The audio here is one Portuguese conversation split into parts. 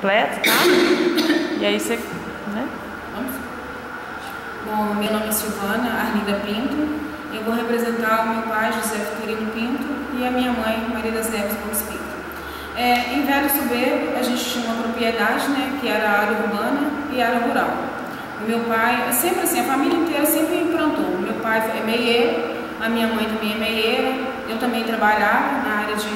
completo, tá? E aí você, né? Vamos? Bom, meu nome é Silvana Arlinda Pinto. Eu vou representar o meu pai, José Vitorino Pinto, e a minha mãe, Maria das Neves Gomes Pinto. Em Velho Soberbo, a gente tinha uma propriedade, né, que era a área urbana e a área rural. O meu pai, sempre assim, a família inteira sempre implantou. O meu pai é meieiro, a minha mãe também é meieira, eu também trabalhava na área de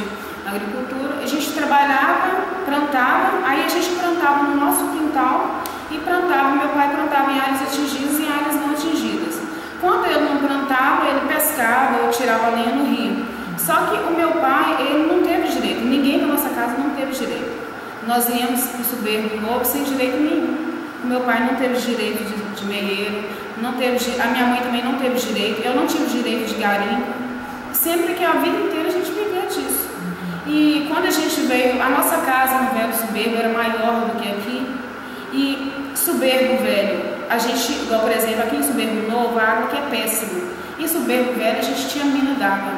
agricultura. A gente trabalhava, plantava, aí a gente plantava no nosso quintal e plantava, meu pai plantava em áreas atingidas e em áreas não atingidas. Quando ele não plantava, ele pescava ou tirava lenha no rio. Só que o meu pai, ele não teve direito, ninguém da nossa casa não teve direito. Nós íamos para o Soberbo Novo sem direito nenhum. O meu pai não teve direito de meieiro, não teve, a minha mãe também não teve direito, eu não tive direito de garimpo. Sempre que a vida inteira a gente vivia disso. E quando a gente veio, a nossa casa no Velho Soberbo era maior do que aqui. E Soberbo Velho, a gente, igual por exemplo, aqui em Soberbo Novo, a água que é péssima. E Soberbo Velho a gente tinha mina d'água.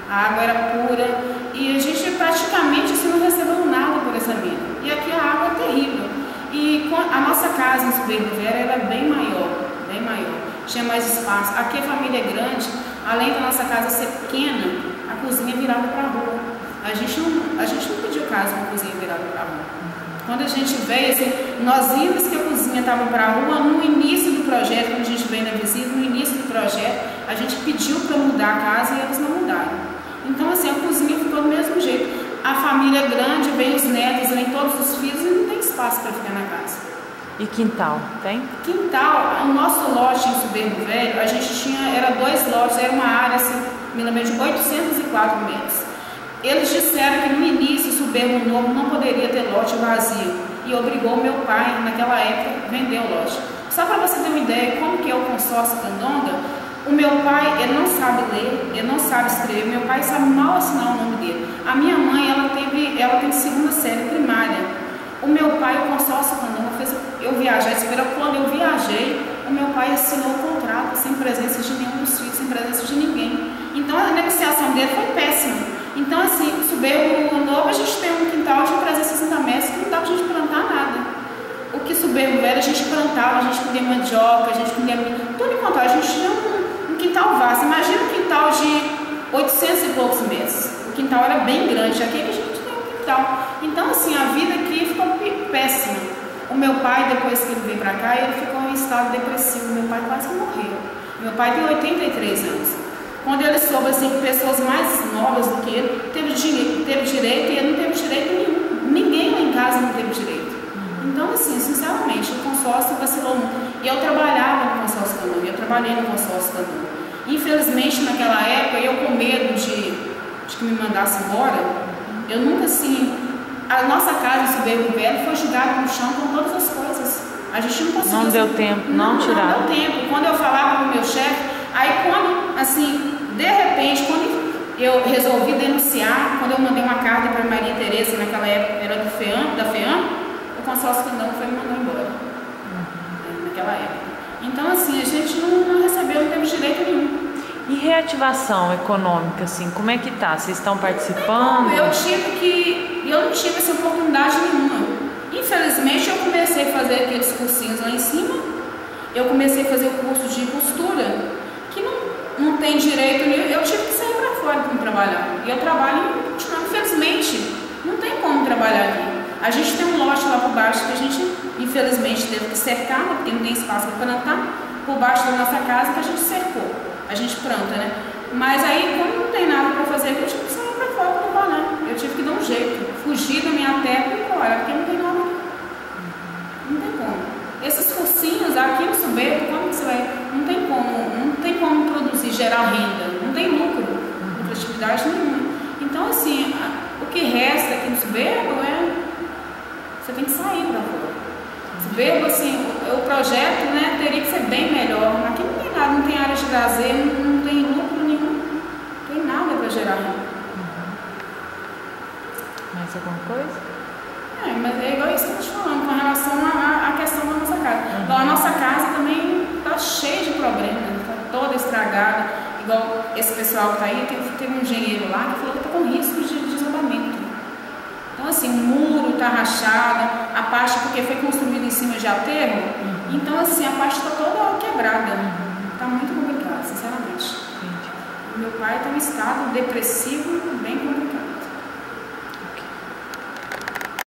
A água era pura e a gente praticamente assim, não recebeu nada por essa mina. E aqui a água é terrível. E a nossa casa em Soberbo Velho era bem maior, tinha mais espaço. Aqui a família é grande, além da nossa casa ser pequena, a cozinha virava para a rua. A gente não pediu casa com a cozinha virada para a rua. Quando a gente veio, assim, nós vimos que a cozinha estava para a rua no início do projeto, quando a gente veio na visita, no início do projeto, a gente pediu para mudar a casa e eles não mudaram. Então, assim, a cozinha ficou do mesmo jeito. A família é grande, vem os netos, vem todos os filhos e não tem espaço para ficar na casa. E quintal, tem? Quintal, o nosso lote em Soberbo Velho, a gente tinha, era 2 lotes, era uma área, assim, me lembro de 804 metros. Eles disseram que no início, Soberbo Novo não poderia ter lote vazio e obrigou meu pai, naquela época, a vender o lote. Só para você ter uma ideia como que é o consórcio Candonga, o meu pai, ele não sabe ler, ele não sabe escrever, meu pai sabe mal assinar o nome dele. A minha mãe, ela tem 2ª série primária. O meu pai, o consórcio Candonga, fez eu viajar, esperou quando eu viajei, o meu pai assinou o contrato sem presença de nenhum dos filhos, sem presença de ninguém. Então a negociação dele foi péssima. Então assim, Soberbo Novo, a gente tem um quintal de 360 metros que não dá pra gente plantar nada. O que Soberbo Velho a gente plantava, a gente comia mandioca, a gente comia tudo enquanto a gente tinha um quintal vasto. Imagina um quintal de 800 e poucos metros. O quintal era bem grande, aqui que a gente tem um quintal. Então assim, a vida aqui ficou péssima. O meu pai, depois que ele veio pra cá, ele ficou em estado depressivo. Meu pai quase morreu. Meu pai tem 83 anos. Quando ele soube assim, que pessoas mais novas do que ele teve direito e ele não teve direito nenhum. Ninguém lá em casa não teve direito. Então, assim, sinceramente, o consórcio vacilou muito. E eu trabalhava no consórcio Candonga, eu trabalhei no consórcio Candonga. Infelizmente, naquela época, eu com medo de que me mandasse embora, eu nunca assim. A nossa casa em Soberbo Velho foi jogada no chão com todas as coisas. A gente não conseguiu. Não deu tempo, não tiraram. Não deu tempo. Quando eu falava com o meu chefe, aí quando, assim, de repente, quando eu resolvi denunciar, quando eu mandei uma carta para Maria Tereza, naquela época era da FEAM, o consórcio Candonga foi me mandou embora. Naquela época. Então, assim, a gente não recebeu, não teve direito nenhum. E reativação econômica, assim, como é que tá? Vocês estão participando? Eu não tive essa oportunidade nenhuma. Infelizmente, eu comecei a fazer aqueles cursinhos lá em cima. Eu comecei a fazer o curso de costura, que não tem direito nenhum. Eu tive que sair para fora para trabalhar. E eu trabalho, infelizmente, não tem como trabalhar aqui. A gente tem um lote lá por baixo que a gente, infelizmente, teve que cercar, porque não tem espaço para plantar, por baixo da nossa casa que a gente cercou. A gente planta, né? Mas aí, quando não tem nada para fazer, eu tive que sair para fora para trabalhar. Eu tive que dar um jeito, fugir da minha terra e ir embora, porque não tem nada. Não tem como. Esses cursinhos aqui no Soberbo, como que você vai? Não tem como produzir, gerar renda, não tem lucratividade nenhuma. Então, assim, o que resta aqui no Soberbo você tem que sair para fora. Soberbo, assim, o projeto, né, teria que ser bem melhor. Aqui não tem nada, não tem área de lazer, não tem lucro nenhum, não tem nada para gerar renda. Mais alguma coisa? Mas é igual isso que eu estou te falando, com relação à questão da nossa casa. Então, a nossa casa também está cheia de problemas, está toda estragada. Igual esse pessoal que está aí, teve um engenheiro lá que falou que está com risco de desabamento. Então, assim, o muro está rachado, a baixa porque foi construído em cima de aterro. Então, assim, a parte está toda quebrada. Está muito complicado, sinceramente. Meu pai está em um estado depressivo bem complicado.